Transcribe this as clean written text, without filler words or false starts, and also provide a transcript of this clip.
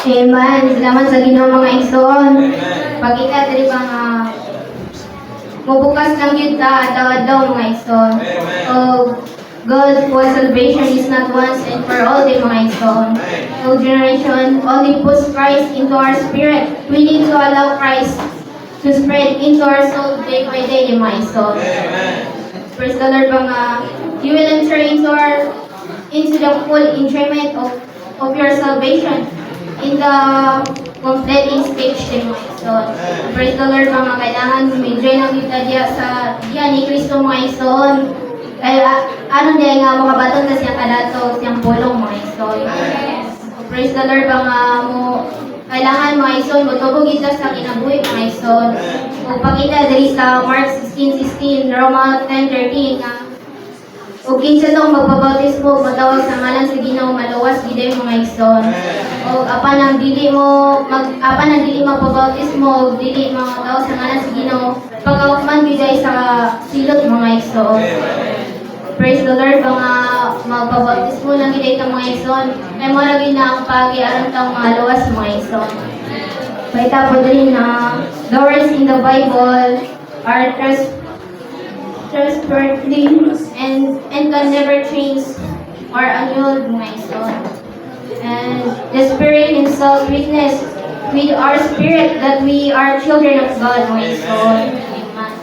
Amen. Salamat sa Ginoo mga igsoon. Pagkita diri ba nga mabukas lang yun ta adlaw-adlaw mga igsoon. God for salvation is not once and for all day mga igsoon. No generation only puts Christ into our spirit. We need to allow Christ to spread into our soul day by day mga igsoon. Praise the Lord mga you will enter into the full enjoyment of your salvation in the completing stage din mga igsoon. Praise the Lord mga kailangan may-join ang kita diya sa diya ni Kristo mga igsoon. Kaya ano diya nga mga baton na siyang kadato siyang pulong mga igsoon. Praise the Lord mga mo kailangan mga igsoon motubog kita sa kinabuhi mga igsoon. Ug pakita diri sa Mark 16:16, Roma 10:13 nga ug kinsa tong magpabautismo matawag sa ngalan sa Ginoo maluwas gid mga igsoon. O apan ang dili magpabautismo dili matawag sa ngalan sa Ginoo pagkahuman gid sa silot mga igsoon. Praise the Lord mga magpabautismo lang gid ta mga igsoon. Kay mo ra gid na ang pagi-aron tang maluwas mga igsoon. Paita po din na the words in the Bible are trustworthy and can never change or annulled mga igsoon. And the Spirit Himself witness with our spirit that we are children of God mga igsoon. Amen.